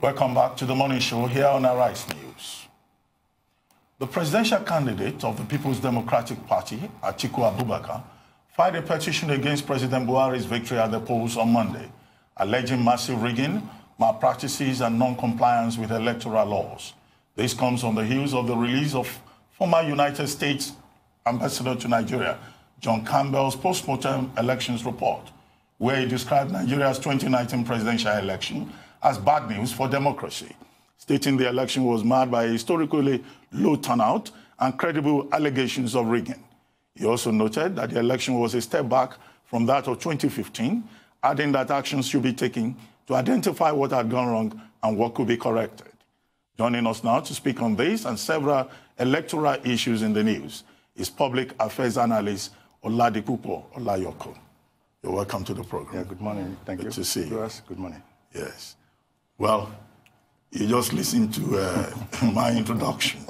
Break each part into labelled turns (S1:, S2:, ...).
S1: Welcome back to the morning show here on Analyst News. The presidential candidate of the People's Democratic Party, Atiku Abubakar, filed a petition against President Buhari's victory at the polls on Monday, alleging massive rigging, malpractices, and non-compliance with electoral laws. This comes on the heels of the release of former United States Ambassador to Nigeria, John Campbell's post-mortem elections report, where he described Nigeria's 2019 presidential election as bad news for democracy, stating the election was marred by a historically low turnout and credible allegations of rigging. He also noted that the election was a step back from that of 2015, adding that actions should be taken to identify what had gone wrong and what could be corrected. Joining us now to speak on this and several electoral issues in the news is public affairs analyst Oladipupo Olayoku. You're welcome to the program.
S2: Yeah, good morning. Thank you.
S1: Good to see you.
S2: Good morning.
S1: Yes. Well, you just listened to my introduction.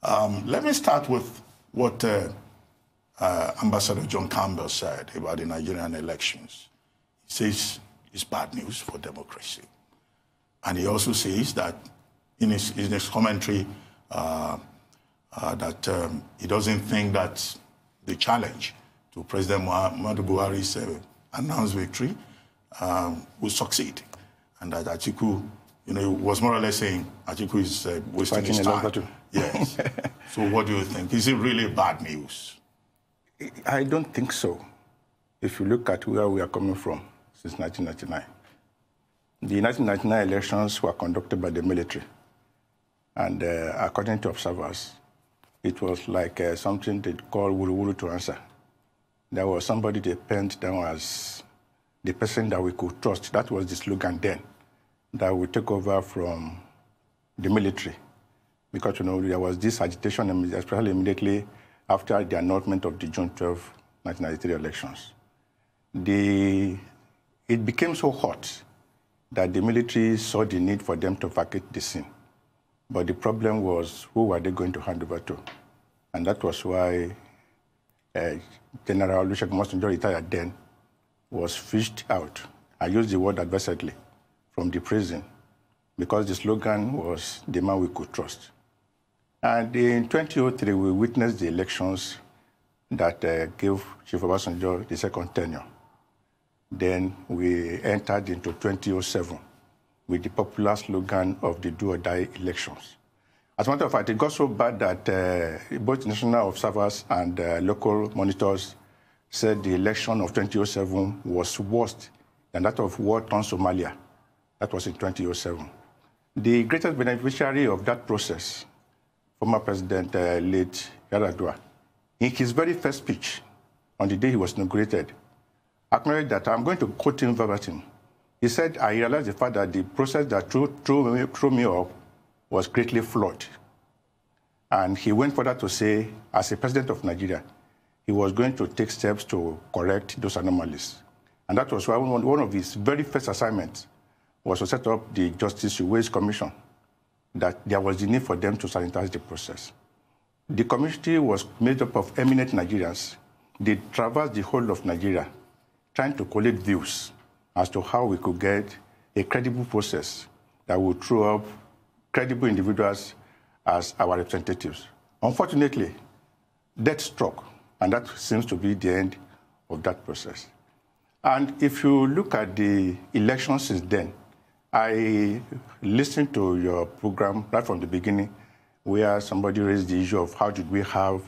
S1: Let me start with what Ambassador John Campbell said about the Nigerian elections. He says it's bad news for democracy. And he also says that in his commentary that he doesn't think that the challenge to President Muhammadu Buhari's announced victory will succeed. And that Atiku, was more or less saying Atiku is wasting his time. Yes. So what do you think? Is it really bad news?
S2: I don't think so. If you look at where we are coming from since 1999. The 1999 elections were conducted by the military. And according to observers, it was like something they call wuru-wuru to answer. There was somebody they penned down as the person that we could trust. That was the slogan then, that we took over from the military. Because, there was this agitation, especially immediately after the announcement of the June 12, 1993 elections. It became so hot that the military saw the need for them to vacate the scene. But the problem was, who were they going to hand over to? And that was why General Olusegun Obasanjo, retired then, was fished out. I use the word adversedly from the prison because the slogan was the man we could trust. And in 2003, we witnessed the elections that gave Chief Obasanjo the second tenure. Then we entered into 2007 with the popular slogan of the do-or-die elections. As a matter of fact, it got so bad that both national observers and local monitors said the election of 2007 was worse than that of war-torn Somalia. That was in 2007. The greatest beneficiary of that process, former President late Yar'Adua, in his very first speech on the day he was inaugurated, acknowledged that, I'm going to quote him verbatim, he said, I realized the fact that the process that threw me up was greatly flawed. And he went further to say, as a president of Nigeria, he was going to take steps to correct those anomalies. And that was why one of his very first assignments was to set up the Justice Ways Commission, that there was the need for them to sanitize the process. The committee was made up of eminent Nigerians. They traversed the whole of Nigeria, trying to collate views as to how we could get a credible process that would throw up credible individuals as our representatives. Unfortunately, death struck, and that seems to be the end of that process. And if you look at the elections since then, I listened to your program right from the beginning, where somebody raised the issue of how did we have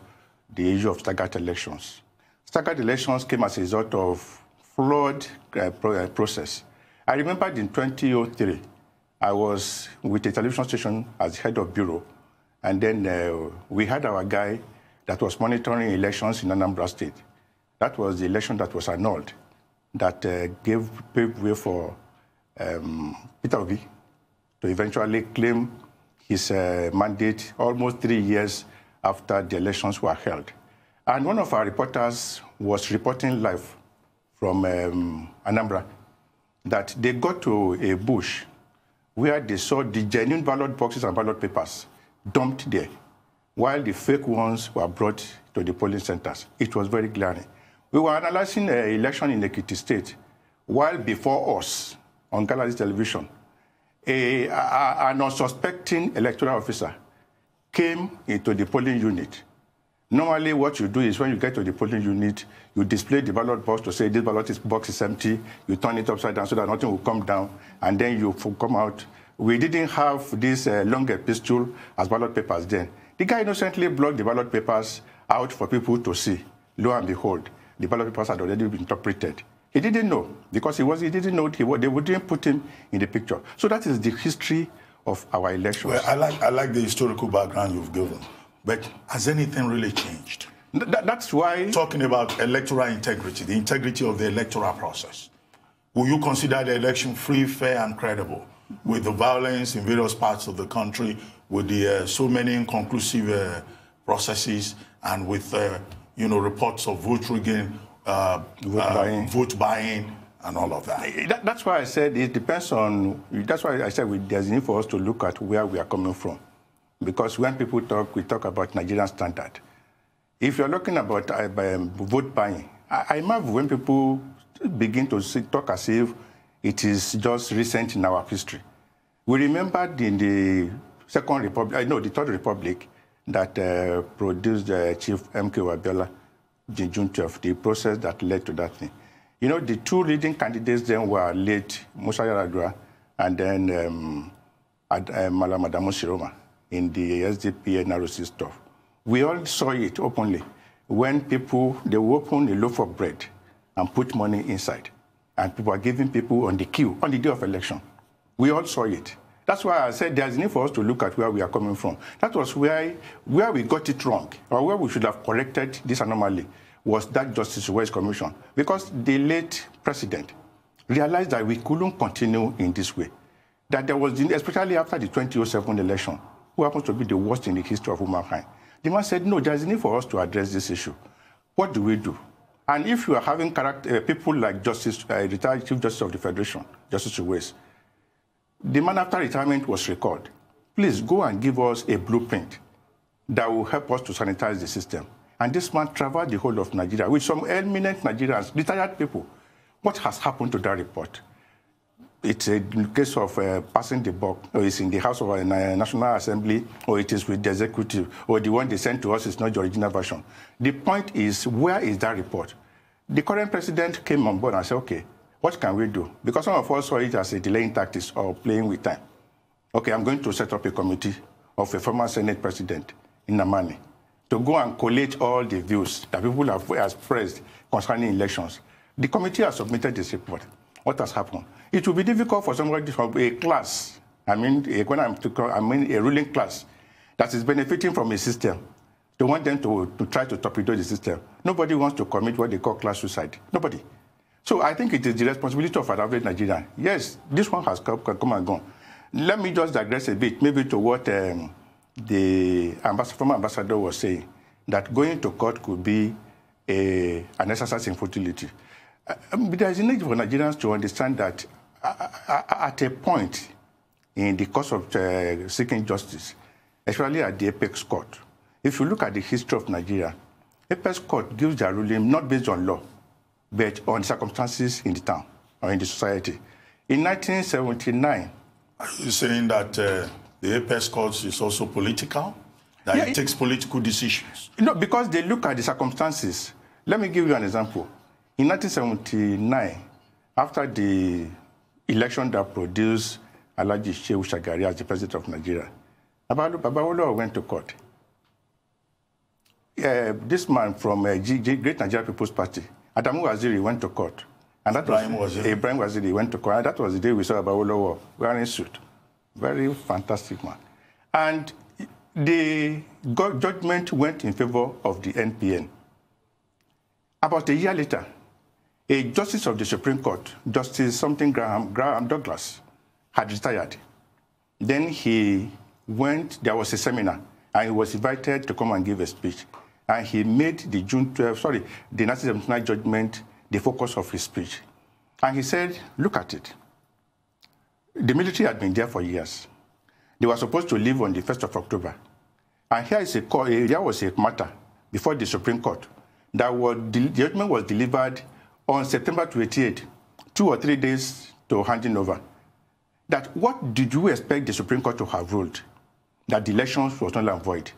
S2: the issue of staggered elections. Staggered elections came as a result of flawed process. I remember in 2003, I was with a television station as head of bureau, and then we had our guy that was monitoring elections in Anambra State. That was the election that was annulled, that paved way for Peter Obi to eventually claim his mandate almost 3 years after the elections were held. And one of our reporters was reporting live from Anambra that they got to a bush where they saw the genuine ballot boxes and ballot papers dumped there, while the fake ones were brought to the polling centers. It was very glaring. We were analyzing an election in Ekiti State, while before us, on Galaxy television, an unsuspecting electoral officer came into the polling unit, normally what you do is when you get to the polling unit, you display the ballot box to say this box is empty, you turn it upside down so that nothing will come down, and then you come out. We didn't have this long pistol as ballot papers then. The guy innocently blocked the ballot papers out for people to see. Lo and behold, the ballot papers had already been interpreted. He didn't know, because he didn't know, they wouldn't put him in the picture. So that is the history of our elections.
S1: Well, I like the historical background you've given, but has anything really changed?
S2: That's why...
S1: Talking about electoral integrity, the integrity of the electoral process, will you consider the election free, fair, and credible, with the violence in various parts of the country, with the so many inconclusive processes, and with reports of vote rigging, vote buying, and all of that?
S2: That's why I said it depends on. That's why I said there's a need for us to look at where we are coming from, because when people talk, we talk about Nigerian standard. If you're looking about vote buying, I marvel when people begin to talk as if it is just recent in our history. We remembered in the Second Republic, the Third Republic, that produced Chief M.K. Abiola, June 12th, the process that led to that thing. The two leading candidates then were late Musa Yar'Adua and then Malam Adamu Shiroma in the SDP NRC stuff. We all saw it openly when they would open a loaf of bread and put money inside, and people are giving people on the queue on the day of election. We all saw it. That's why I said there's a need for us to look at where we are coming from. That was where we got it wrong, or where we should have corrected this anomaly, was that Justice West Commission. Because the late president realized that we couldn't continue in this way. That there was, especially after the 2007 election, who happens to be the worst in the history of humankind. The man said, no, there's a need for us to address this issue. What do we do? And if you are having people like retired Chief Justice of the Federation, Justice West, the man after retirement was recalled. Please go and give us a blueprint that will help us to sanitize the system. And this man traveled the whole of Nigeria with some eminent Nigerians, retired people. What has happened to that report? It's a case of passing the buck, or it's in the House of National Assembly, or it is with the executive, or the one they sent to us is not the original version. The point is, where is that report? The current president came on board and said, okay, what can we do? Because some of us saw it as a delaying tactics or playing with time. Okay, I'm going to set up a committee of a former Senate president in Namani to go and collate all the views that people have expressed concerning elections. The committee has submitted this report. What has happened? It will be difficult for somebody from a class, when a ruling class, that is benefiting from a system, to want them to try to torpedo the system. Nobody wants to commit what they call class suicide. Nobody. So I think it is the responsibility of an average Nigerian. Yes, this one has come and gone. Let me just digress a bit, maybe to what the former ambassador was saying, that going to court could be an exercise in futility. There is a need for Nigerians to understand that at a point in the course of seeking justice, especially at the Apex Court, if you look at the history of Nigeria, Apex Court gives their ruling not based on law, but on circumstances in the town or in the society. In 1979...
S1: Are you saying that the Apex Court is also political? That it takes political decisions?
S2: No, because they look at the circumstances. Let me give you an example. In 1979, after the election that produced Alhaji Shehu Shagari as the president of Nigeria, Babawolowo went to court. This man from Great Nigeria People's Party, Adamu Waziri, went to court. And that Ibrahim Waziri went to court. And that was the day we saw Babawolowo wearing a suit. Very fantastic man. And the judgment went in favor of the NPN. About a year later, a justice of the Supreme Court, Justice Graham Douglas, had retired. Then he went, there was a seminar, and he was invited to come and give a speech. And he made the the 1979 judgment the focus of his speech. And he said, look at it. The military had been there for years. They were supposed to leave on the 1st of October. And here is there was a matter before the Supreme Court that the judgment was delivered on September 28th, 2 or 3 days to handing over. that what did you expect the Supreme Court to have ruled? That the elections was not void.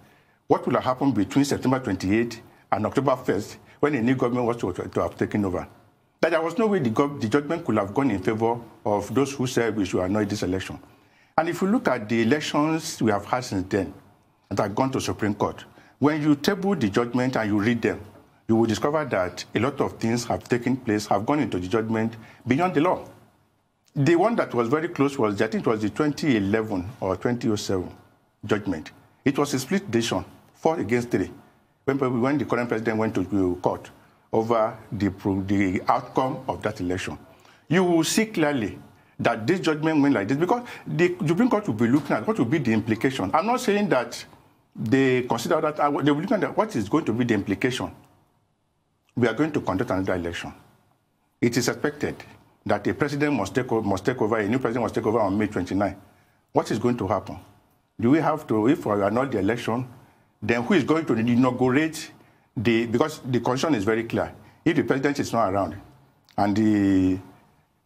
S2: What would have happened between September 28 and October 1st when a new government was to have taken over? That there was no way the judgment could have gone in favor of those who said we should annul this election. And if you look at the elections we have had since then that have gone to Supreme Court, when you table the judgment and you read them, you will discover that a lot of things have taken place, have gone into the judgment beyond the law. The one that was very close was, I think it was the 2011 or 2007 judgment. It was a split decision, 4 against 3, when the current president went to court over the outcome of that election. You will see clearly that this judgment went like this because the Supreme Court will be looking at what will be the implication. I'm not saying that they consider that, they will be looking at what is going to be the implication. We are going to conduct another election. It is expected that a president must take over, a new president must take over on May 29. What is going to happen? Do we have to, if we are not the election, then who is going to inaugurate because the constitution is very clear. If the president is not around and the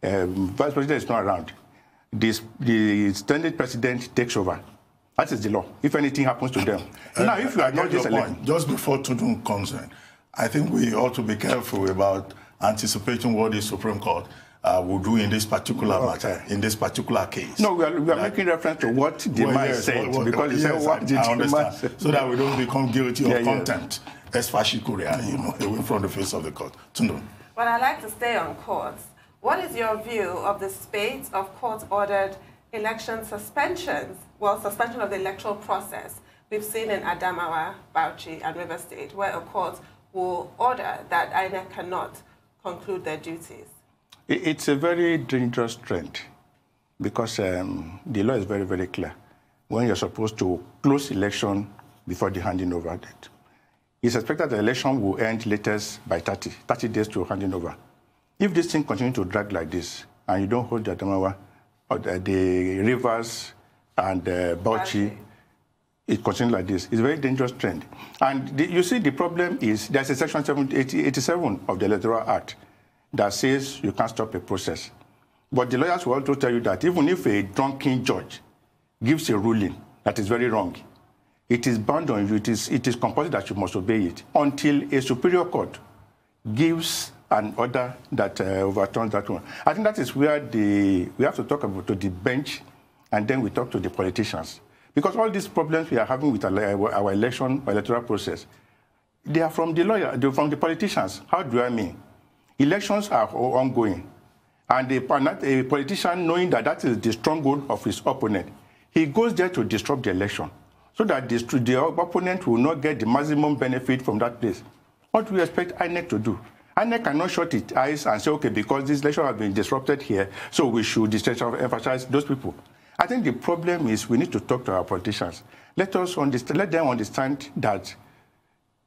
S2: vice president is not around, the standing president takes over. That is the law, if anything happens to them. Now, if you are not this election...
S1: Just before Tudun comes in, I think we ought to be careful about anticipating what the Supreme Court will do in this particular matter, in this particular case.
S2: No, we are making reference to what the man said, because he said what the man said.
S1: So that we don't become guilty of contempt, as Korea, away from the face of the court. Tundu.
S3: Well, I'd like to stay on courts. What is your view of the spate of court-ordered election suspensions, suspension of the electoral process we've seen in Adamawa, Bauchi, and River State, where a court will order that INEC cannot conclude their duties?
S2: It's a very dangerous trend because the law is very, very clear. When you're supposed to close election before the handing over date, it's expected the election will end latest by 30 days to handing over. If this thing continues to drag like this, and you don't hold the Adamawa, or the Rivers and Bauchi, it continues like this. It's a very dangerous trend. And you see, the problem is there's a section 87 of the Electoral Act that says you can't stop a process. But the lawyers will also tell you that even if a drunken judge gives a ruling that is very wrong, it is bound on you, it is compulsory that you must obey it until a superior court gives an order that overturns that one. I think that is where we have to talk about to the bench, and then we talk to the politicians. Because all these problems we are having with our electoral process, they are from the lawyer, they're from the politicians. How do I mean? Elections are ongoing, and a politician, knowing that that is the stronghold of his opponent, he goes there to disrupt the election so that the opponent will not get the maximum benefit from that place. What do we expect INEC to do? INEC cannot shut its eyes and say, okay, because this election has been disrupted here, so we should emphasize those people. I think the problem is we need to talk to our politicians. Let them understand that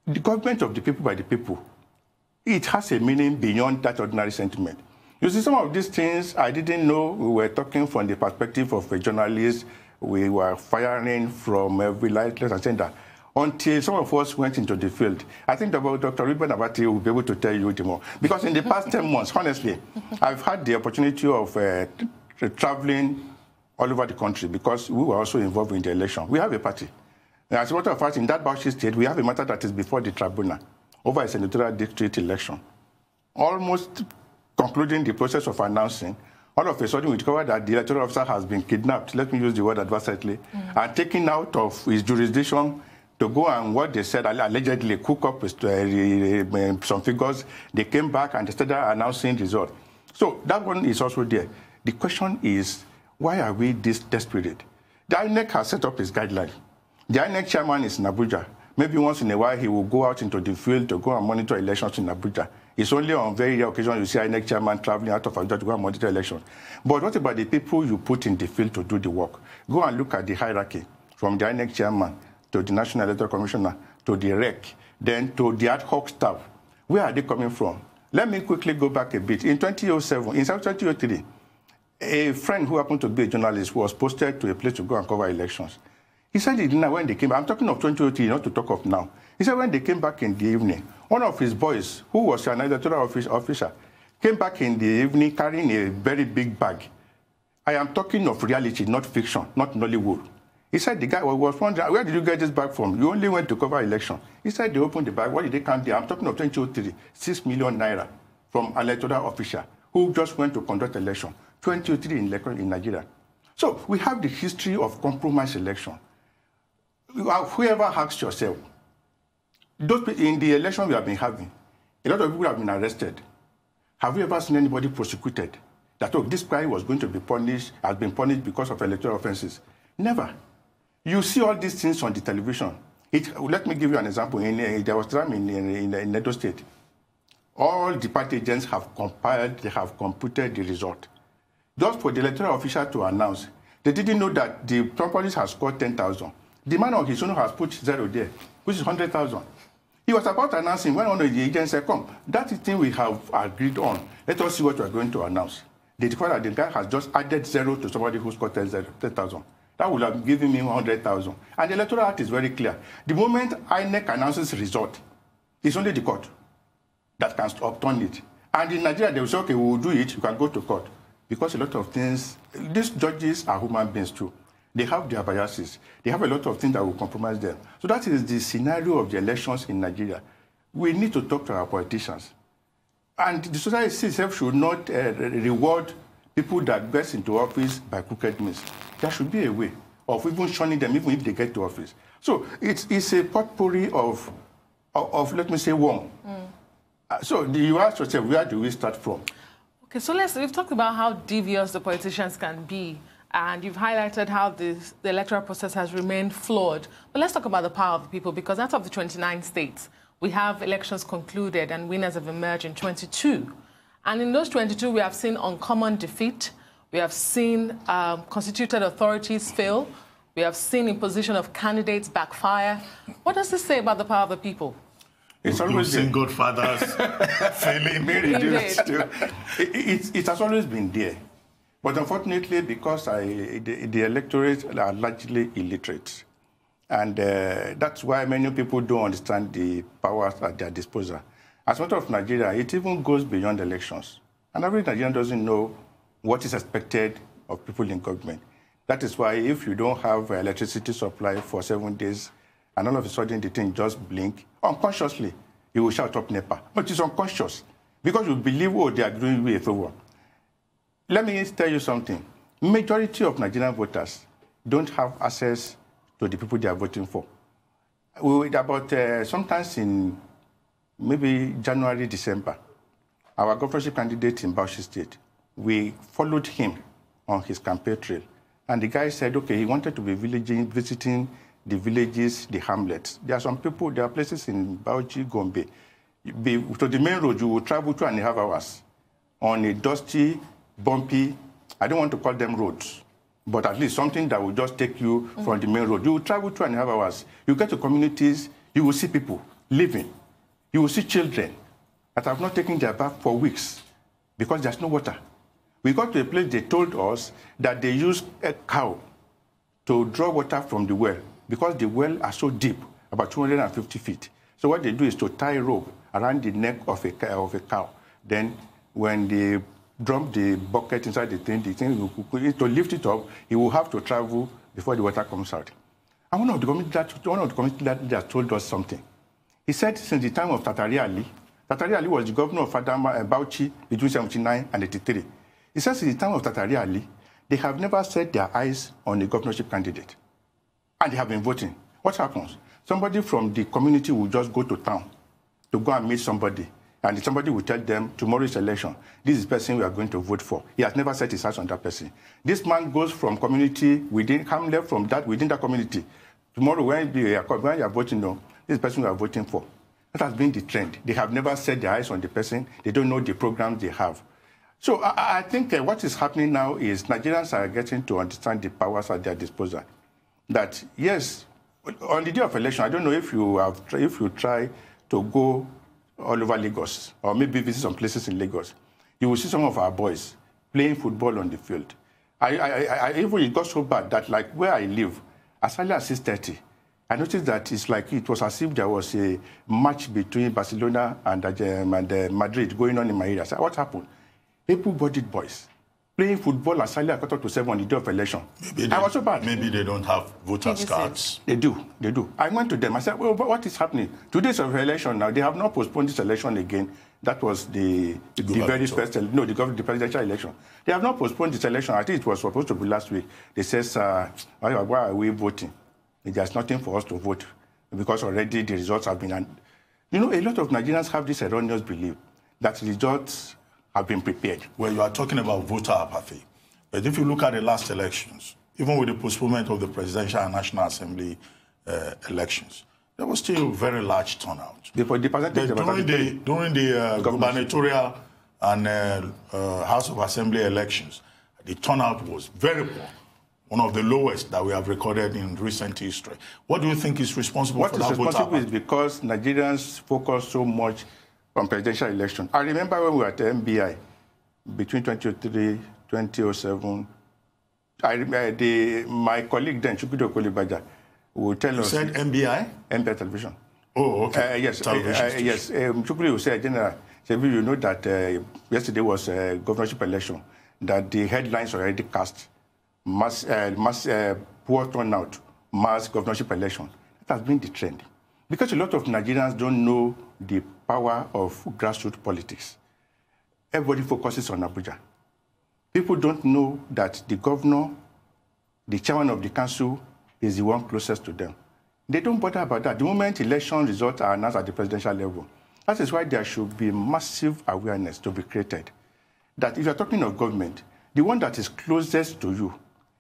S2: the government of the people by the people, it has a meaning beyond that ordinary sentiment. You see, some of these things I didn't know. We were talking from the perspective of a journalist. We were firing from every light, and saying that until some of us went into the field. I think about Dr. Ruben Abati will be able to tell you more. Because in the past 10 months, honestly, I've had the opportunity of traveling all over the country because we were also involved in the election. We have a party. As a matter of fact, in that Bauchi state, we have a matter that is before the tribunal over a senatorial district election. Almost concluding the process of announcing, all of a sudden we discover that the electoral officer has been kidnapped, let me use the word adversely, and taken out of his jurisdiction to go and what they said, allegedly cook up with some figures. They came back and they started announcing the result. So that one is also there. The question is, why are we this desperate? The INEC has set up its guideline. The INEC chairman is in Abuja. Maybe once in a while he will go out into the field to go and monitor elections in Abuja. It's only on very rare occasions you see INEC chairman traveling out of Abuja to go and monitor elections. But what about the people you put in the field to do the work? Go and look at the hierarchy from the INEC chairman to the National Electoral Commissioner to the REC, then to the ad hoc staff. Where are they coming from? Let me quickly go back a bit. In 2007, in 2003, a friend who happened to be a journalist was posted to a place to go and cover elections. He said he didn't when they came back. I'm talking of 2003, not to talk of now. He said when they came back in the evening, one of his boys, who was an electoral officer, came back in the evening carrying a very big bag I am talking of reality, not fiction, not Nollywood. He said the guy was wondering, where did you get this bag from? You only went to cover election. He said they opened the bag. What did they count there? I'm talking of 2003, 6 million naira from an electoral official who just went to conduct election. 2003 in Nigeria. So we have the history of compromise election. Whoever asks yourself, in the election we have been having, a lot of people have been arrested. Have you ever seen anybody prosecuted? That, oh, this guy was going to be punished, has been punished because of electoral offenses? Never. You see all these things on the television. Let me give you an example. There was time in Edo State. All the party agents have compiled, they have computed the result. Just for the electoral official to announce, they didn't know that the police has scored 10,000. The man on his own has put 0 there, which is 100,000. He was about announcing when one of the agents said, come, that is the thing we have agreed on. Let us see what we are going to announce. They declared that the guy has just added 0 to somebody who scored 10,000. That would have given me 100,000. And the Electoral Act is very clear. The moment INEC announces the result, it's only the court that can upturn it. And in Nigeria, they will say, okay, we will do it, you can go to court. Because a lot of things, these judges are human beings too. They have their biases. They have a lot of things that will compromise them. So that is the scenario of the elections in Nigeria. We need to talk to our politicians. And the society itself should not reward people that get into office by crooked means. There should be a way of even shunning them, even if they get to office. So it's a potpourri of let me say, one. So you ask yourself, where do we start from?
S4: Okay, so we've talked about how devious the politicians can be, and you've highlighted how the electoral process has remained flawed. But let's talk about the power of the people, because out of the 29 states, we have elections concluded and winners have emerged in 22. And in those 22, we have seen uncommon defeat. We have seen constituted authorities fail. We have seen imposition of candidates backfire. What does this say about the power of the people?
S1: It's always been good fathers failing.
S2: It has always been there. But unfortunately, because the electorate are largely illiterate, and that's why many people don't understand the powers at their disposal. As a matter of Nigeria, it even goes beyond elections. And every Nigerian doesn't know what is expected of people in government. That is why if you don't have electricity supply for 7 days, and all of a sudden the thing just blink, unconsciously, you will shout up NEPA. But it's unconscious, because you believe, oh, they are doing you a favor. Let me tell you something. Majority of Nigerian voters don't have access to the people they are voting for. Sometimes in maybe January, December, our governorship candidate in Bauchi State, we followed him on his campaign trail. And the guy said, okay, he wanted to be visiting the villages, the hamlets. There are some people, there are places in Bauchi, Gombe. To the main road, you will travel 2.5 hours on a dusty, bumpy, I don't want to call them roads, but at least something that will just take you from the main road. You will travel 2.5 hours. You get to communities, you will see people living. You will see children that have not taken their bath for weeks because there's no water. We got to a place, they told us that they use a cow to draw water from the well because the well are so deep, about 250 feet. So what they do is to tie a rope around the neck of a cow. Then when they drop the bucket inside the thing to lift it up, he will have to travel before the water comes out. And one of the committee leaders told us something. He said since the time of Tatari Ali was the governor of Bauchi between 79 and 83. He says in the time of Tatari Ali, they have never set their eyes on a governorship candidate. And they have been voting. What happens? Somebody from the community will just go to town to go and meet somebody. And somebody will tell them, tomorrow's election, this is the person we are going to vote for. He has never set his eyes on that person. This man goes from community, within that community. Tomorrow, when you are voting, no, this is the person we are voting for. That has been the trend. They have never set their eyes on the person. They don't know the programs they have. So I think what is happening now is Nigerians are getting to understand the powers at their disposal. That, yes, on the day of election, I don't know if you try to go all over Lagos or maybe visit some places in Lagos, you will see some of our boys playing football on the field. Even it got so bad that, like, where I live, as early as 6:30, I noticed that it was as if there was a match between Barcelona and Madrid going on in my area. I said, what happened? Able-bodied boys playing football at Salia 6:45 on the day of election. I was so bad.
S1: Maybe they don't have voters' cards.
S2: They do. They do. I went to them. I said, well, what is happening? 2 days of election now. They have not postponed this election again. That was the very first, the presidential election. They have not postponed this election. I think it was supposed to be last week. They said, why are we voting? There's nothing for us to vote because already the results have been... You know, a lot of Nigerians have this erroneous belief that results have been prepared.
S1: Well, you are talking about voter apathy. But if you look at the last elections, even with the postponement of the presidential and National Assembly elections, there was still very large turnout.
S2: During
S1: the gubernatorial and House of Assembly elections, the turnout was very poor, one of the lowest that we have recorded in recent history. What do you think is responsible for that voter apathy?
S2: What is responsible is because Nigerians focus so much on presidential election. I remember when we were at the MBI between 2003, 2007. My colleague then, Chukwudo Kolibaja, will tell us.
S1: You said MBI?
S2: MBI television.
S1: Oh, okay.
S2: Yes. Yes. Chukwudo will say, General, you know that yesterday was a governorship election, that the headlines already cast. Mass poor turnout, mass governorship election. That has been the trend. Because a lot of Nigerians don't know the power of grassroots politics. Everybody focuses on Abuja. People don't know that the governor, the chairman of the council, is the one closest to them. They don't bother about that. The moment election results are announced at the presidential level, that is why there should be massive awareness to be created. That if you're talking of government, the one that is closest to you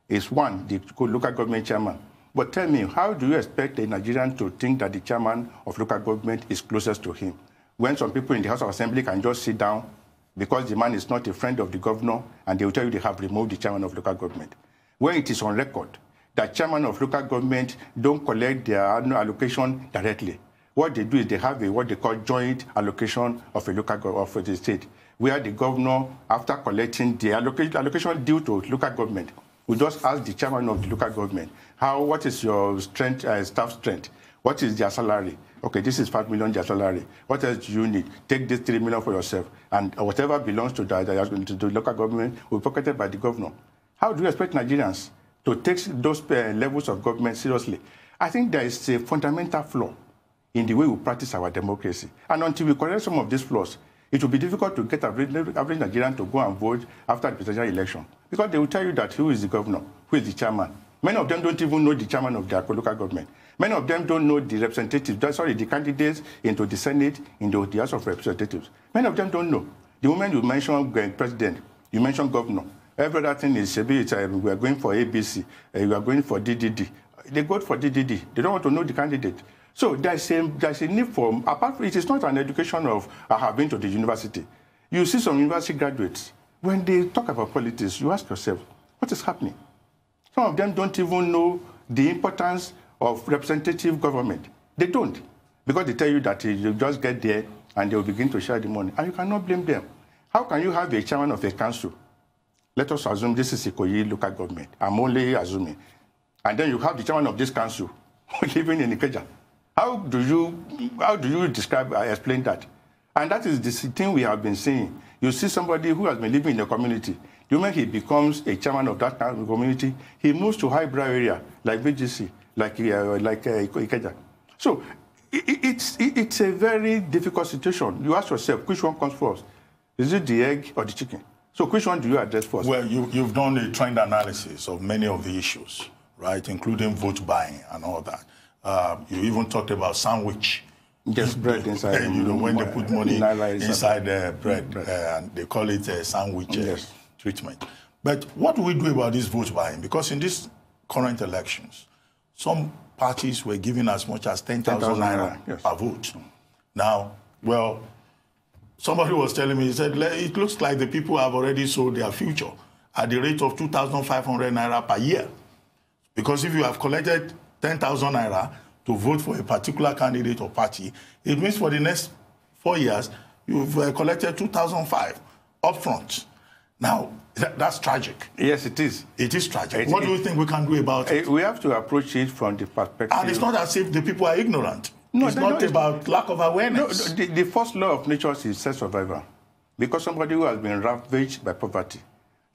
S2: is one, the local government chairman. But tell me, how do you expect a Nigerian to think that the chairman of local government is closest to him? When some people in the House of Assembly can just sit down because the man is not a friend of the governor, and they will tell you they have removed the chairman of local government. When it is on record that chairman of local government don't collect their annual allocation directly, what they do is they have what they call joint allocation of a local of the state, where the governor, after collecting the allocation due to local government, we just ask the chairman of the local government, what is your strength, staff strength? What is their salary? Okay, this is 5 million their salary. What else do you need? Take this 3 million for yourself. And whatever belongs to the local government will be pocketed by the governor. How do you expect Nigerians to take those levels of government seriously? I think there is a fundamental flaw in the way we practice our democracy. And until we correct some of these flaws, it will be difficult to get average Nigerian to go and vote after the presidential election. Because they will tell you that who is the governor, who is the chairman. Many of them don't even know the chairman of their local government. Many of them don't know the representatives, the candidates into the Senate, into the House of Representatives. Many of them don't know. The moment you mention president, you mention governor, every other thing is, we are going for ABC, we are going for DDD. They go for DDD. They don't want to know the candidate. So there's a need for, apart from it is not an education of I have been to the university. You see some university graduates, when they talk about politics, you ask yourself, what is happening? Some of them don't even know the importance of representative government. They don't, because they tell you that you just get there and they will begin to share the money. And you cannot blame them. How can you have a chairman of a council? Let us assume this is Ikoyi local government. I'm only assuming. And then you have the chairman of this council living in Ikeja. How do you explain that? And that is the thing we have been seeing. You see somebody who has been living in a community. The moment he becomes a chairman of that community, he moves to highbrow area like VGC, like Ikeja. So it's a very difficult situation. You ask yourself, which one comes first? Is it the egg or the chicken? So which one do you address first?
S1: Well, you've done a trend analysis of many of the issues, right, including vote buying and all that. You even talked about sandwich.
S2: Yes, bread inside.
S1: When they put money inside bread, and they call it a sandwich treatment. But what do we do about this vote buying? Because in these current elections, some parties were giving as much as 10,000 naira per vote. Now, well, somebody was telling me, he said, it looks like the people have already sold their future at the rate of 2,500 naira per year. Because if you have collected 10,000 naira to vote for a particular candidate or party, it means for the next 4 years, you've collected 2,500 upfront. Now, that's tragic.
S2: Yes, it is.
S1: It is tragic. What do you think we can do about it?
S2: We have to approach it from the perspective...
S1: And it's not as if the people are ignorant. No, it's not about lack of awareness.
S2: No, the first law of nature is self-survival. Because somebody who has been ravaged by poverty,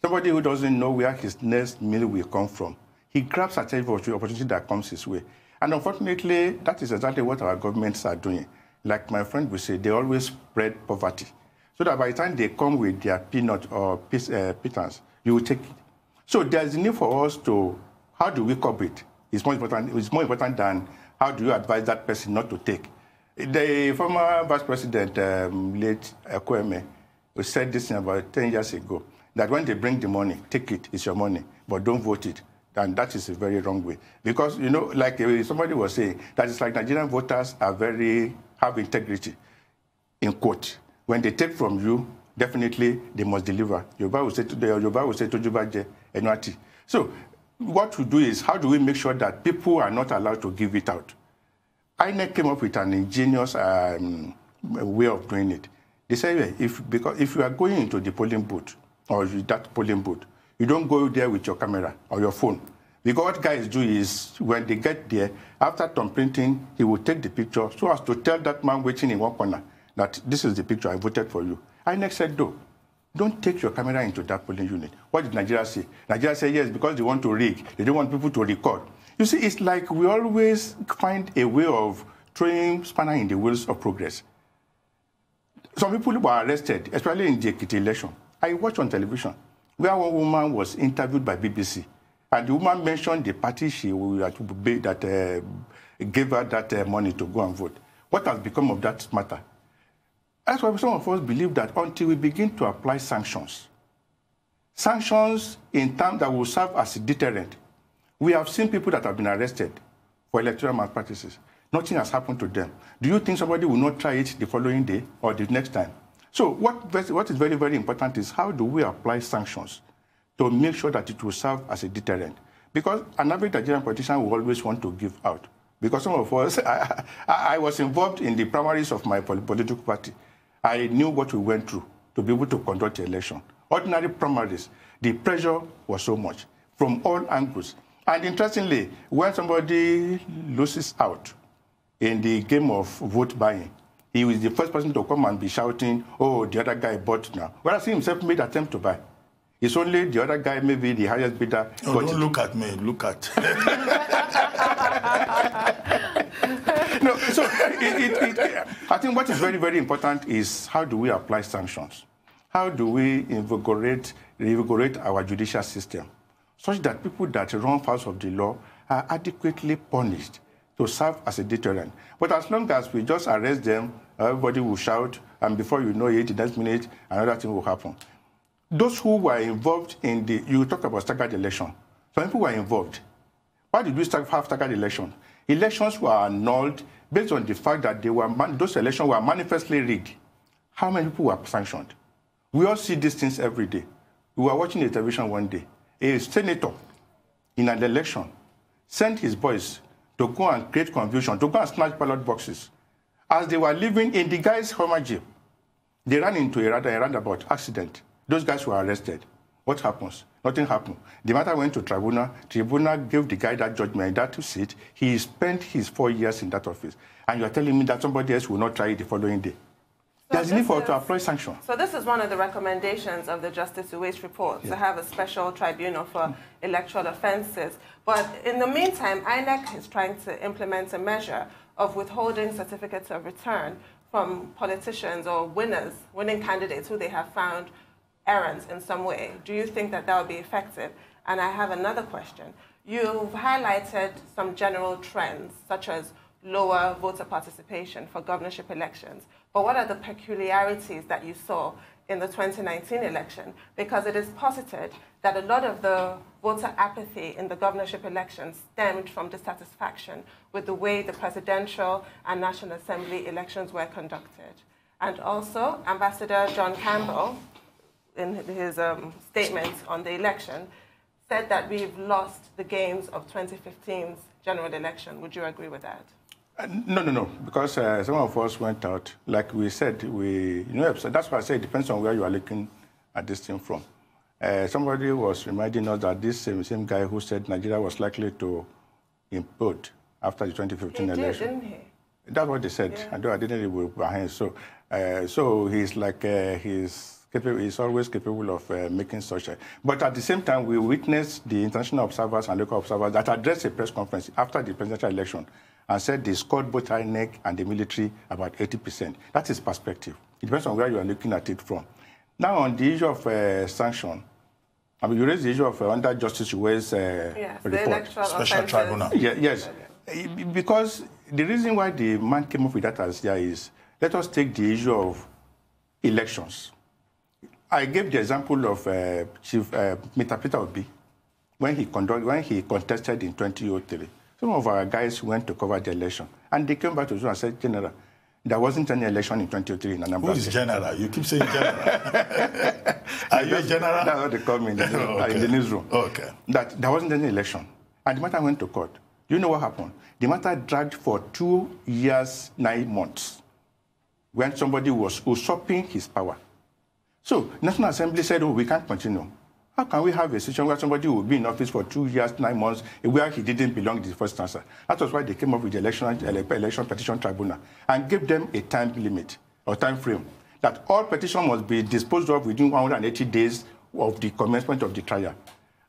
S2: Somebody who doesn't know where his next meal will come from, he grabs at every opportunity that comes his way. And unfortunately, that is exactly what our governments are doing. Like my friend would say, they always spread poverty. So that by the time they come with their peanut or pittance, you will take it. So there's a need for us to, how do we cope it? It's more important than how do you advise that person not to take. The former Vice President, late Kwame, said this about 10 years ago, that when they bring the money, take it, it's your money, but don't vote it. And that is a very wrong way. Because, you know, like somebody was saying, that it's like Nigerian voters have integrity, in quote. When they take from you, definitely they must deliver. Yoruba will say Tojubaje, Enuati. So what we do is, how do we make sure that people are not allowed to give it out? INEC came up with an ingenious way of doing it. They say, if you are going into the polling booth, or that polling booth, you don't go there with your camera or your phone. Because what guys do is, when they get there, after thumbprinting, he will take the picture so as to tell that man waiting in one corner that this is the picture, I voted for you. INEC said, no, don't take your camera into that polling unit. What did Nigeria say? Nigeria said, yes, because they want to rig. They don't want people to record. You see, it's like we always find a way of throwing spanner in the wheels of progress. Some people were arrested, especially in the Ekiti election. I watched on television where one woman was interviewed by BBC, and the woman mentioned the party that gave her that money to go and vote. What has become of that matter? That's why some of us believe that until we begin to apply sanctions in terms that will serve as a deterrent. We have seen people that have been arrested for electoral malpractices. Nothing has happened to them. Do you think somebody will not try it the following day or the next time? So what is very, very important is, how do we apply sanctions to make sure that it will serve as a deterrent? Because an average Nigerian politician will always want to give out. Because some of us, I was involved in the primaries of my political party. I knew what we went through to be able to conduct the election. Ordinary primaries, the pressure was so much from all angles. And interestingly, when somebody loses out in the game of vote buying, he was the first person to come and be shouting, oh, the other guy bought now. Whereas he himself made an attempt to buy. It's only the other guy, maybe the highest bidder.
S1: No, don't look at me, look at.
S2: No, so I think what is very, very important is, how do we apply sanctions? How do we reinvigorate our judicial system such that people that run foul of the law are adequately punished to serve as a deterrent? But as long as we just arrest them, everybody will shout, and before you know it, the next minute, another thing will happen. Those who were involved in you talked about staggered election. Some people were involved. Why did we have staggered election? Elections were annulled based on the fact that those elections were manifestly rigged. How many people were sanctioned? We all see these things every day. We were watching the television one day. A senator in an election sent his boys to go and create confusion, to go and snatch ballot boxes. As they were living in the guy's Homer Jeep, they ran into a roundabout accident. Those guys were arrested. What happens? Nothing happened. The matter went to tribunal. Tribunal gave the guy that judgment in that seat. He spent his 4 years in that office. And you are telling me that somebody else will not try it the following day. So there's a need for us to apply sanctions. So
S3: this is one of the recommendations of the Justice Uwais report, to have a special tribunal for electoral offences. But in the meantime, INEC is trying to implement a measure of withholding certificates of return from politicians or winning candidates who they have found errant in some way. Do you think that that would be effective? And I have another question. You've highlighted some general trends, such as lower voter participation for governorship elections. But what are the peculiarities that you saw in the 2019 election? Because it is posited that a lot of the voter apathy in the governorship elections stemmed from dissatisfaction with the way the presidential and National Assembly elections were conducted. And also, Ambassador John Campbell, in his statement on the election, said that we've lost the gains of 2015's general election. Would you agree with that?
S2: No, because some of us went out. Like we said, that's why I say it depends on where you are looking at this thing from. Somebody was reminding us that this same guy who said Nigeria was likely to implode after the 2015 election.
S3: Didn't he?
S2: That's what they said. Yeah. I didn't read behind. So he's like, he's is always capable of making such a... But at the same time, we witnessed the international observers and local observers that addressed a press conference after the presidential election and said they scored both INEC and the military about 80%. That is perspective. It depends on where you are looking at it from. Now, on the issue of sanction, I mean, you raised the issue of under Justice Uwe's report.
S1: Special tribunal.
S2: Yes. Because the reason why the man came up with that idea is, let us take the issue of elections. I gave the example of Chief Mr. Peter Obi when he contested in 2003. Some of our guys went to cover the election, and they came back to us and said, General, there wasn't any election in 2003 in Anambra.
S1: Who is General? You keep saying General. Are you a general?
S2: That's what they call me in the newsroom.
S1: Okay.
S2: That there wasn't any election. And the matter went to court. Do you know what happened? The matter dragged for 2 years, 9 months when somebody was usurping his power. So National Assembly said, oh, we can't continue. How can we have a situation where somebody will be in office for 2 years, 9 months, where he didn't belong in the first answer? That was why they came up with the election petition tribunal and gave them a time limit or time frame that all petitions must be disposed of within 180 days of the commencement of the trial.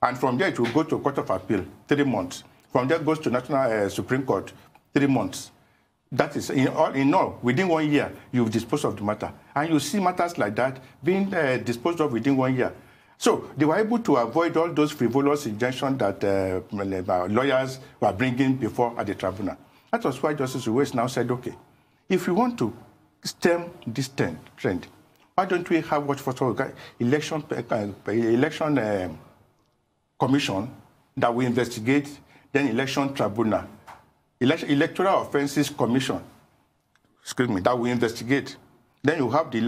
S2: And from there, it will go to Court of Appeal, 3 months. From there, it goes to National Supreme Court, 3 months. That is, in all, within 1 year, you've disposed of the matter. And you see matters like that being disposed of within 1 year. So they were able to avoid all those frivolous injunctions that lawyers were bringing before at the tribunal. That was why Justice Uwe now said, okay, if we want to stem this trend, why don't we have what for election commission that will investigate, then election tribunal, electoral offenses commission, excuse me, that will investigate. Then you have the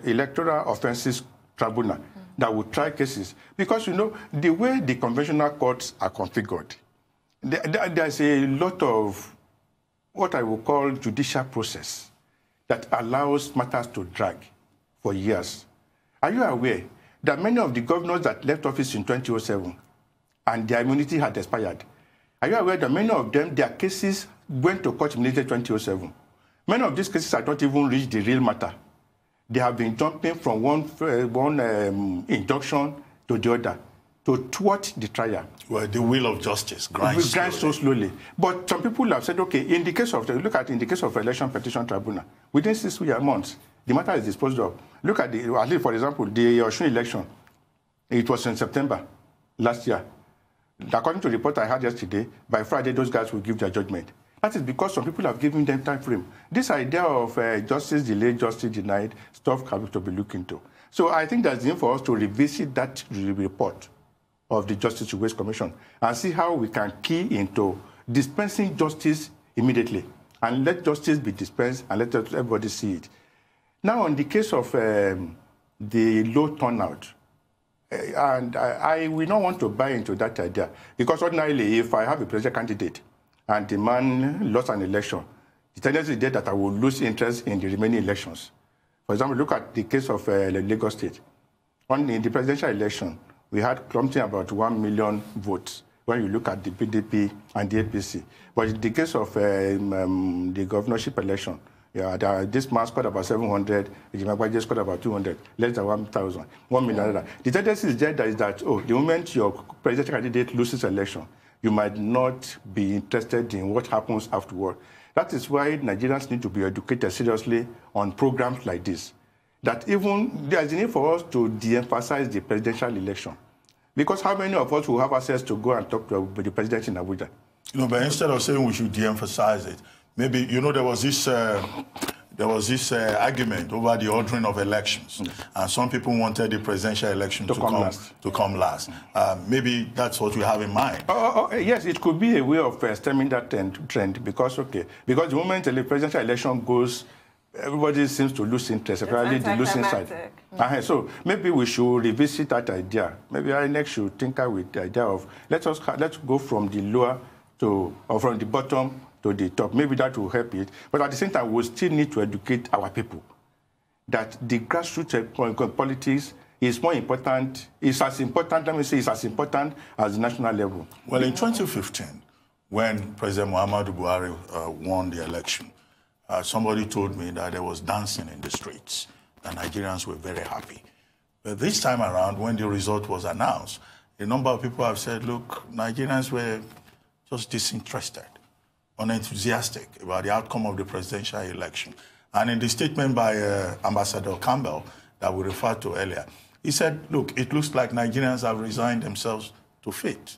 S2: electoral offenses tribunal that will try cases. Because, you know, the way the conventional courts are configured, there's a lot of what I will call judicial process that allows matters to drag for years. Are you aware that many of the governors that left office in 2007 and their immunity had expired, are you aware that many of them, their cases went to court immediately 2007? Many of these cases had not even reached the real matter. They have been jumping from one injunction to the other to thwart the trial.
S1: Well, the wheel of justice grinds
S2: so slowly. But some people have said, okay, in the case of in the case of election petition tribunal, within 6 months, the matter is disposed of. Look at at least, for example, the Osun election. It was in September last year. According to the report I had yesterday, by Friday, those guys will give their judgment. That is because some people have given them time frame. This idea of justice delayed, justice denied, stuff has to be looked into. So I think there's need for us to revisit that report of the Justice Uwe's Commission and see how we can key into dispensing justice immediately and let justice be dispensed and let everybody see it. Now, on the case of the low turnout, and I will not want to buy into that idea because ordinarily, if I have a presidential candidate and the man lost an election, the tendency is there that I will lose interest in the remaining elections. For example, look at the case of Lagos State. In the presidential election, we had something about 1 million votes when you look at the PDP and the APC. But in the case of the governorship election, this man scored about 700, Jimagwaje scored about 200, less than 1,000, 1 million. The tendency is there is that, oh, the moment your presidential candidate loses election, you might not be interested in what happens afterward. That is why Nigerians need to be educated seriously on programs like this. That even there's a need for us to de-emphasize the presidential election. Because how many of us will have access to go and talk to the president in Abuja? You know,
S1: but instead of saying we should de-emphasize it, maybe, you know, there was this argument over the ordering of elections. And some people wanted the presidential election to come last. Maybe that's what you have in mind.
S2: Yes, it could be a way of stemming that trend because the moment the presidential election goes, everybody seems to lose interest, especially the losing side. So maybe we should revisit that idea. Maybe INEC should tinker with the idea of let's go from the lower or from the bottom to the top. Maybe that will help it. But at the same time, we still need to educate our people that the grassroots politics is more important, is as important, let me say, is as important as the national level.
S1: Well, in 2015, when President Muhammadu Buhari won the election, somebody told me that there was dancing in the streets, and Nigerians were very happy. But this time around, when the result was announced, a number of people have said, look, Nigerians were just disinterested, unenthusiastic about the outcome of the presidential election. And in the statement by Ambassador Campbell that we referred to earlier, he said, look, it looks like Nigerians have resigned themselves to fate.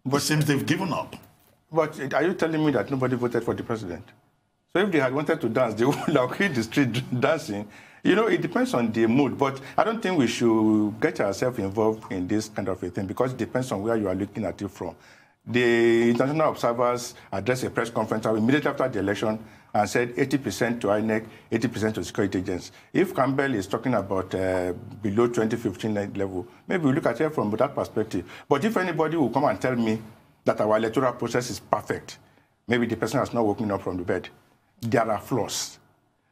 S1: But it seems they've given up.
S2: But are you telling me that nobody voted for the president? So if they had wanted to dance, they would have hit the street dancing. You know, it depends on the mood. But I don't think we should get ourselves involved in this kind of a thing because it depends on where you are looking at it from. The international observers addressed a press conference immediately after the election and said 80% to INEC, 80% to security agents. If Campbell is talking about below 2015 level, maybe we look at it from that perspective. But if anybody will come and tell me that our electoral process is perfect, maybe the person has not woken up from the bed. There are flaws.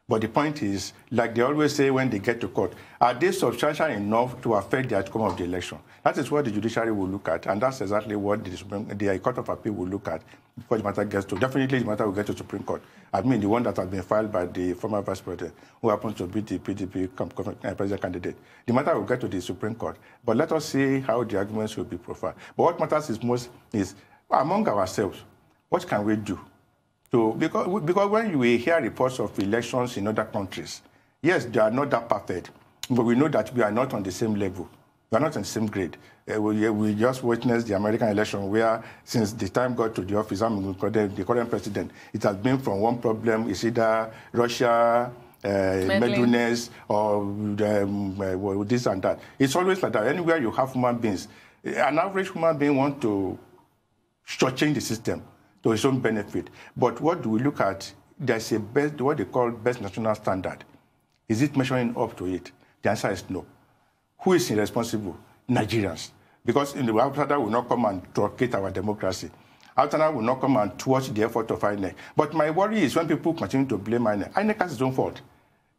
S2: But the point is, like they always say when they get to court, are they substantial enough to affect the outcome of the election? That is what the judiciary will look at, and that's exactly what the Court of Appeal will look at before the matter gets to. Definitely the matter will get to Supreme Court. I mean, the one that has been filed by the former vice president, who happens to be the PDP president candidate. The matter will get to the Supreme Court. But let us see how the arguments will be profiled. But what matters is most is, among ourselves, what can we do? So, because when we hear reports of elections in other countries, yes, they are not that perfect, but we know that we are not on the same level. We are not on the same grade. We just witnessed the American election where, since the time got to the office, the current president, it has been from one problem, it's either Russia, meddliness, or this and that. It's always like that. Anywhere you have human beings, an average human being wants to shortchange the system to his own benefit. But what do we look at? There's a best, what they call best national standard. Is it measuring up to it? The answer is no. Who is irresponsible? Nigerians. Because in the outsider will not come and truncate our democracy. Outsider will not come and thwart the effort of INEC. But my worry is when people continue to blame INEC. INEC has its own fault.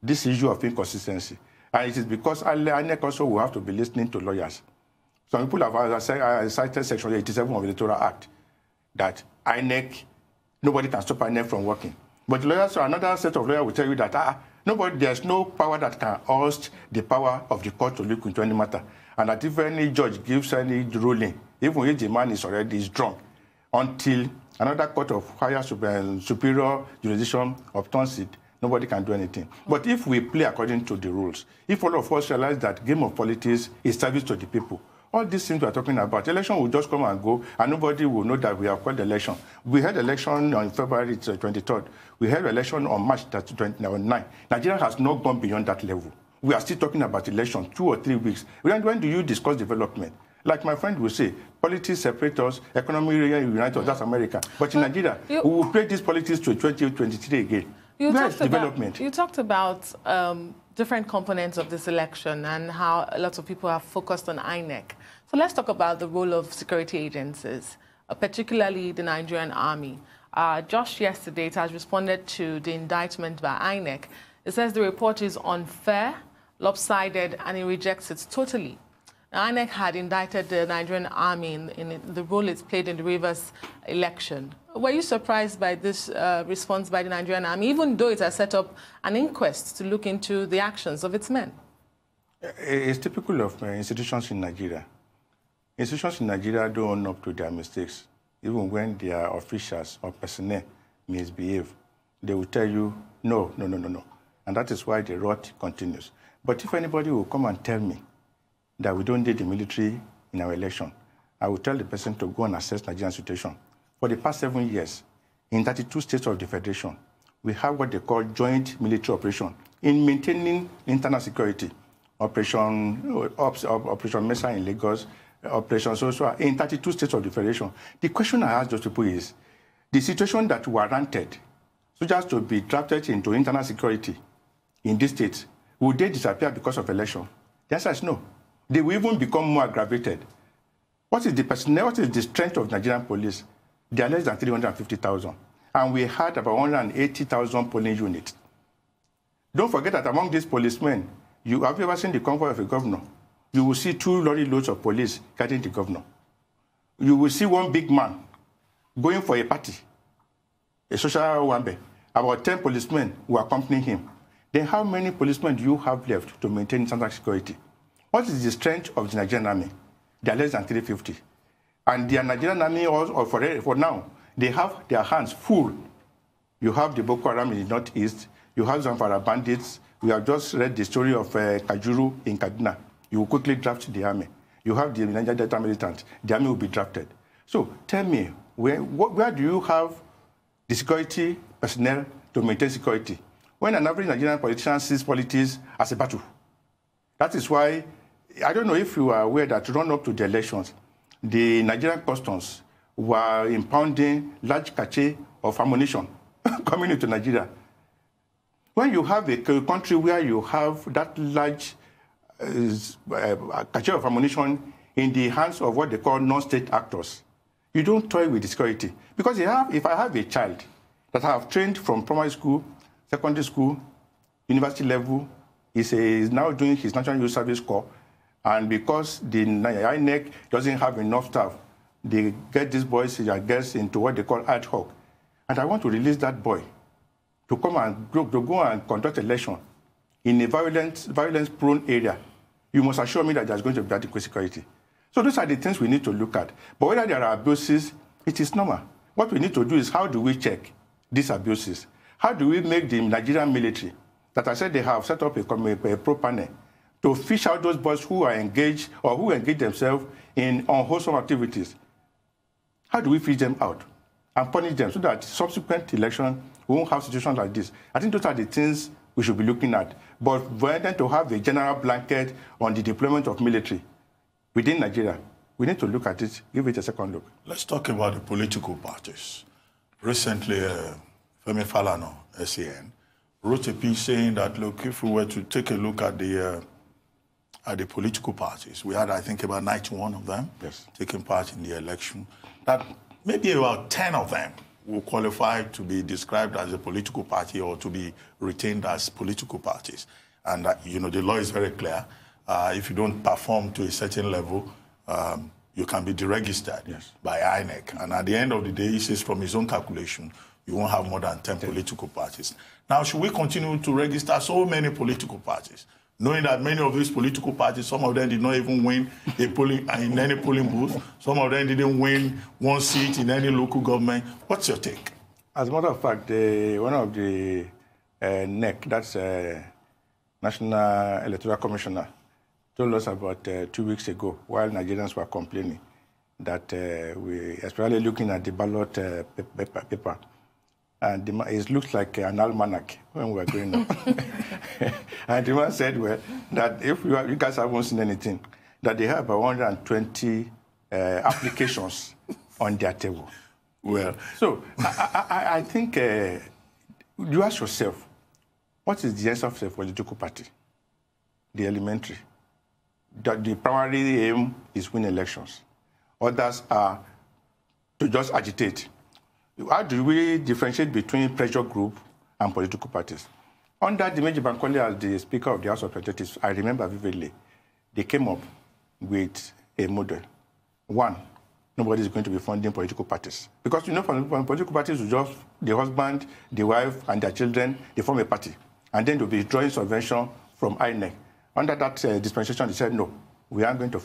S2: This issue of inconsistency. And it is because INEC also will have to be listening to lawyers. Some people have cited Section 87 of the Electoral Act that INEC, nobody can stop INEC from working. But lawyers, another set of lawyers will tell you that there's no power that can oust the power of the court to look into any matter. And that if any judge gives any ruling, even if the man is drunk, until another court of higher superior jurisdiction overturns it, nobody can do anything. But if we play according to the rules, if all of us realize that game of politics is service to the people, all these things we are talking about, election will just come and go, and nobody will know that we have called election. We had election on February 23rd. We had election on March 29th. Nigeria has not gone beyond that level. We are still talking about election 2 or 3 weeks. When do you discuss development? Like my friend will say, politics separate us, economy unite us, that's America. But in Nigeria, we will play these politics to 2023 again. Where is development?
S4: You talked about different components of this election and how a lot of people have focused on INEC. So let's talk about the role of security agencies, particularly the Nigerian Army. Just yesterday, it has responded to the indictment by INEC. It says the report is unfair, lopsided, and it rejects it totally. Now, INEC had indicted the Nigerian Army in the role it's played in the Rivers election. Were you surprised by this response by the Nigerian Army, even though it has set up an inquest to look into the actions of its men?
S2: It's typical of institutions in Nigeria. Institutions in Nigeria don't own up to their mistakes. Even when their officials or personnel misbehave, they will tell you, no. And that is why the rot continues. But if anybody will come and tell me that we don't need the military in our election, I will tell the person to go and assess Nigerian situation. For the past 7 years, in 32 states of the Federation, we have what they call joint military operation in maintaining internal security. Operation Mesa in Lagos, Operation so in 32 states of the Federation. The question I ask those people is, the situation that warranted soldiers to be drafted into internal security in these states, would they disappear because of election? The answer is no. They will even become more aggravated. What is the personnel? What is the strength of Nigerian police? They are less than 350,000. And we had about 180,000 polling units. Don't forget that among these policemen, have you ever seen the convoy of a governor? You will see 2 lorry loads of police carrying the governor. You will see one big man going for a party, a social wambe, about 10 policemen who accompany him. Then how many policemen do you have left to maintain internal security? What is the strength of the Nigerian army? They are less than 350. And the Nigerian army, for now, they have their hands full. You have the Boko Haram in the northeast. You have Zamfara bandits. We have just read the story of Kajuru in Kaduna. You will quickly draft the army. You have the Niger Delta militants. The army will be drafted. So tell me, where do you have the security personnel to maintain security? When an average Nigerian politician sees politics as a battle. That is why, I don't know if you are aware that to run up to the elections, the Nigerian customs were impounding large cache of ammunition coming into Nigeria. When you have a country where you have that large cache of ammunition in the hands of what they call non-state actors, you don't toy with the security. Because if I have a child that I have trained from primary school, secondary school, university level, is now doing his National Youth Service Corps, and because the INEC doesn't have enough staff, they get these boys and girls into what they call ad hoc. And I want to release that boy to come and go and conduct election in a violence-prone area. You must assure me that there's going to be adequate security. So those are the things we need to look at. But whether there are abuses, it is normal. What we need to do is how do we check these abuses? How do we make the Nigerian military, that I said they have set up a pro panel, to fish out those boys who are engaged or who engage themselves in unwholesome activities? How do we fish them out and punish them so that subsequent election we won't have situations like this? I think those are the things we should be looking at. But rather than to have a general blanket on the deployment of military within Nigeria, we need to look at it, give it a second look.
S1: Let's talk about the political parties. Recently, Femi Falana, SAN, wrote a piece saying that, look, if we were to take a look at the political parties, we had, I think, about 91 of them taking part in the election, that maybe about 10 of them will qualify to be described as a political party or to be retained as political parties. And, you know, the law is very clear. If you don't perform to a certain level, you can be deregistered by INEC. And at the end of the day, he says from his own calculation, you won't have more than 10 political parties. Now, should we continue to register so many political parties, knowing that many of these political parties, some of them did not even win in any polling booth, some of them didn't win one seat in any local government? What's your take?
S2: As a matter of fact, one of the NEC, that's National Electoral Commissioner, told us about 2 weeks ago, while Nigerians were complaining, that we, especially looking at the ballot paper, and it looks like an almanac when we were going up. And the man said, well, that if you guys haven't seen anything, that they have about 120 applications on their table.
S1: Well,
S2: so I think you ask yourself, what is the essence of a political party? The elementary. The primary aim is win elections. Others are to just agitate. How do we differentiate between pressure group and political parties? Under the Meji Bankole as the Speaker of the House of Representatives, I remember vividly, they came up with a model. One, nobody is going to be funding political parties. Because, you know, political parties will just, the husband, the wife, and their children, they form a party. And then they'll be drawing subvention from INEC. Under that dispensation, they said, no, we aren't going to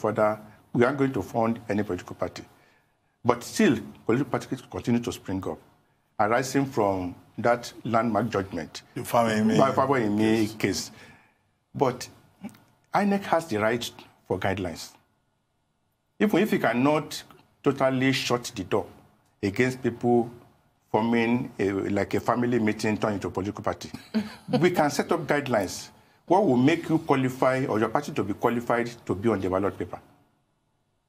S2: fund any political party. But still, political parties continue to spring up, arising from that landmark judgment, the Fawemi case. But INEC has the right for guidelines. Even if you cannot totally shut the door against people forming like a family meeting turned into a political party, we can set up guidelines. What will make you qualify or your party to be qualified to be on the ballot paper?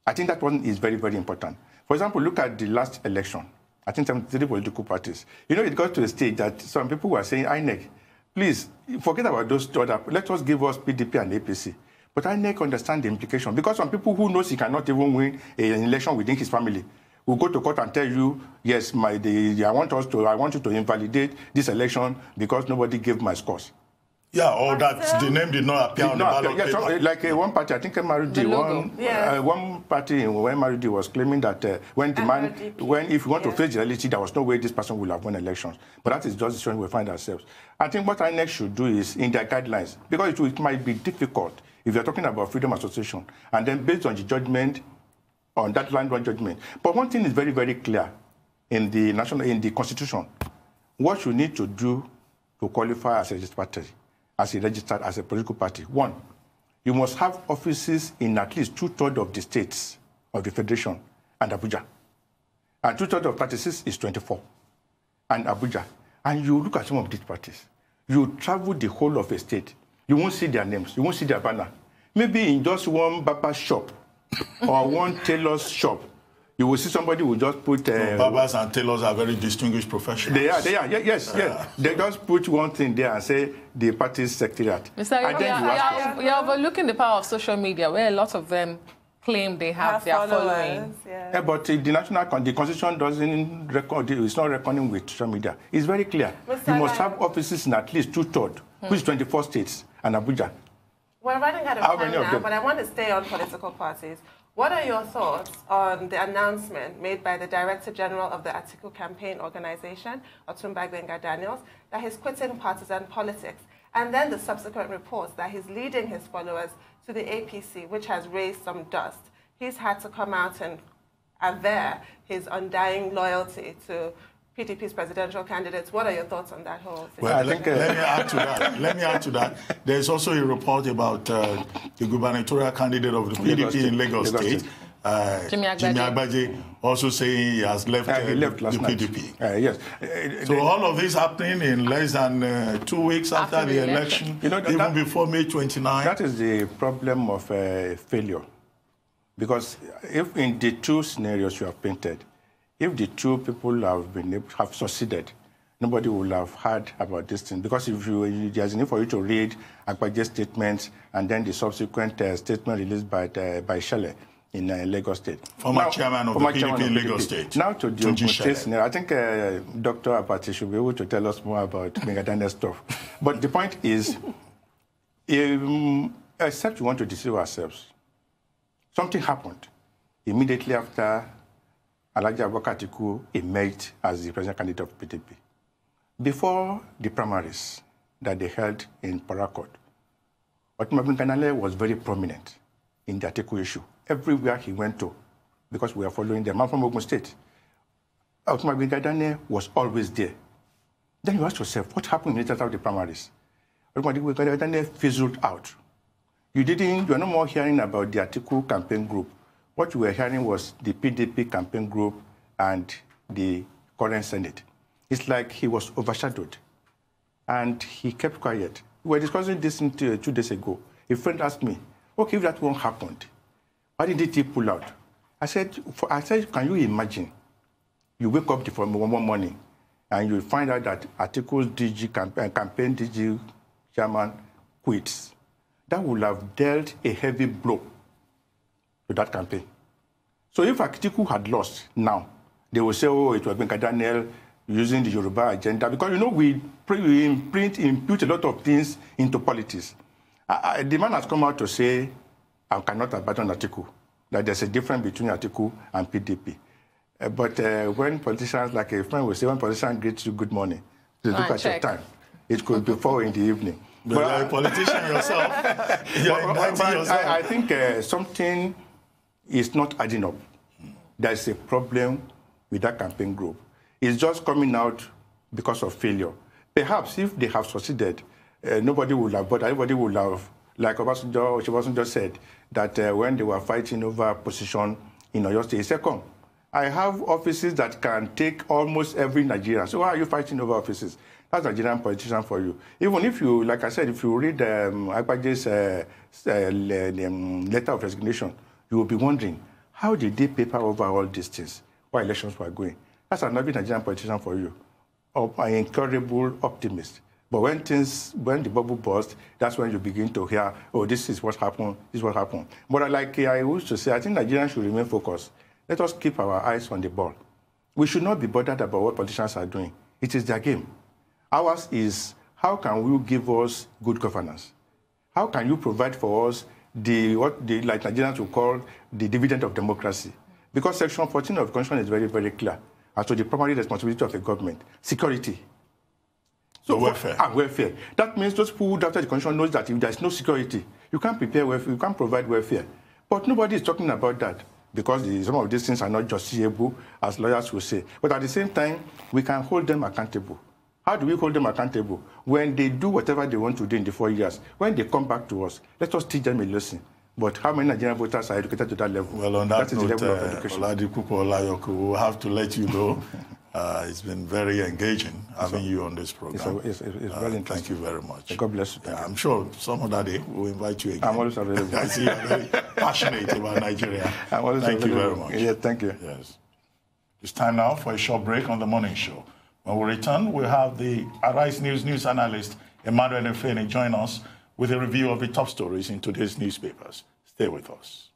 S2: I think that one is very, very important. For example, look at the last election. I think 73 political parties. You know, it got to a stage that some people were saying, INEC, please, forget about those other, let us give us PDP and APC. But INEC understand the implication. Because some people who knows he cannot even win an election within his family will go to court and tell you, yes, I want you to invalidate this election because nobody gave my scores.
S1: Yeah, or that the name did not appear on the ballot paper.
S2: So, like one party, I think Marudi, one party when Marudi was claiming that if you want to face the reality, there was no way this person will have won elections. But that is just the situation we find ourselves. I think what INEC should do is, in their guidelines, because it might be difficult if you're talking about freedom of association, and then based on the judgment, on that land run judgment. But one thing is very, very clear in the Constitution. What you need to do to qualify as a registered as a political party. One, you must have offices in at least 2/3 of the states of the Federation and Abuja. And 2/3 of 36 is 24. And Abuja. And you look at some of these parties. You travel the whole of a state. You won't see their names. You won't see their banner. Maybe in just one barber shop or one tailor's shop, you will see somebody who just put...
S1: So barbers and tailors are very distinguished professionals.
S2: They are, yes. They just put one thing there and say the party's secretariat.
S4: Mr. You're overlooking the power of social media, where a lot of them claim they have their following.
S2: Yeah, but the Constitution doesn't record, it's not reckoning with social media. It's very clear. You must have offices in at least 2/3, which is 24 states, and Abuja.
S3: We're running out of time now, but I want to stay on political parties. What are your thoughts on the announcement made by the Director General of the Atiku Campaign Organization, Otumba Daniels, that he's quitting partisan politics, and then the subsequent reports that he's leading his followers to the APC, which has raised some dust? He's had to come out and aver his undying loyalty to PDP's presidential candidates. What are your thoughts on that whole situation?
S1: Well, let me add to that. There's also a report about the gubernatorial candidate of the PDP in Lagos State, Jimmy Agbaje, also saying he has left, the PDP.
S2: Yes.
S1: So all of this happening in less than 2 weeks after the election, even before May 29.
S2: That is the problem of failure. Because if in the two scenarios you have painted, if the two people have succeeded, nobody will have heard about this thing. Because if there's a need for you to read Agbaje's statements and then the subsequent statement released by Shelley in Lagos State.
S1: Former chairman of the PDP in Lagos State.
S2: Now to the Ogun State scenario, I think Dr. Abati should be able to tell us more about Megadaniel stuff. But the point is, except we want to deceive ourselves, something happened immediately after Atiku emerged as the president candidate of PDP. Before the primaries that they held in Parakot, Otumba was very prominent in the Atiku issue. Everywhere he went to, because we are following them. I'm from Ogun State. Otumba was always there. Then you ask yourself, what happened after the primaries? Otumba fizzled out. You are no more hearing about the Atiku campaign group. What you were hearing was the PDP campaign group and the current Senate. It's like he was overshadowed. And he kept quiet. We were discussing this 2 days ago. A friend asked me, okay, if that won't happen, why did he pull out? I said, can you imagine? You wake up one morning and you find out that Atiku's campaign DG chairman quits. That would have dealt a heavy blow to that campaign. So if Atiku had lost now, they will say, oh, it was Daniel using the Yoruba agenda. Because, we impute a lot of things into politics. The man has come out to say, I cannot abandon Atiku, that there's a difference between Atiku and PDP. But when politicians, like a friend will say, when politicians greet you good morning, please look at your time. It could be 4 in the evening.
S1: But you're a politician yourself.
S2: I think something is not adding up. There's a problem with that campaign group. It's just coming out because of failure. Perhaps if they have succeeded, nobody would have, but everybody would have, like Obasanjo just said, that when they were fighting over position in Oyo State, he said, come, I have offices that can take almost every Nigerian. So why are you fighting over offices? That's a Nigerian politician for you. Even if you, like I said, if you read Agbaje's letter of resignation, you will be wondering, how did they paper over all these things while elections were going? That's another Nigerian politician for you. An incredible optimist. But when the bubble bursts, that's when you begin to hear, oh, this is what happened, this is what happened. But like I used to say, I think Nigerians should remain focused. Let us keep our eyes on the ball. We should not be bothered about what politicians are doing. It is their game. Ours is, how can you give us good governance? How can you provide for us what Nigerians will call the dividend of democracy? Because Section 14 of the Constitution is very, very clear as to the primary responsibility of the government, security.
S1: So welfare.
S2: Welfare. That means those people who drafted the Constitution knows that if there is no security, You can't prepare welfare, you can't provide welfare. But nobody is talking about that because some of these things are not justiciable, as lawyers will say. But at the same time, we can hold them accountable. How do we hold them accountable? When they do whatever they want to do in the 4 years, when they come back to us, let us teach them a lesson. But how many Nigerian voters are educated to that level?
S1: Well, on that note,
S2: Oladipupo
S1: Olayoku, we'll have to let you go. It's been very engaging having you on this program.
S2: It's very interesting.
S1: Thank you very much.
S2: God bless you.
S1: I'm sure some other day we'll invite you again.
S2: I'm always available.
S1: I see you're very passionate about Nigeria.
S2: I'm always
S1: Thank you very much.
S2: Yeah, thank you.
S1: Yes. It's time now for a short break on the morning show. When we return, we'll have the Arise news analyst, Emmanuel Efeni, join us with a review of the top stories in today's newspapers. Stay with us.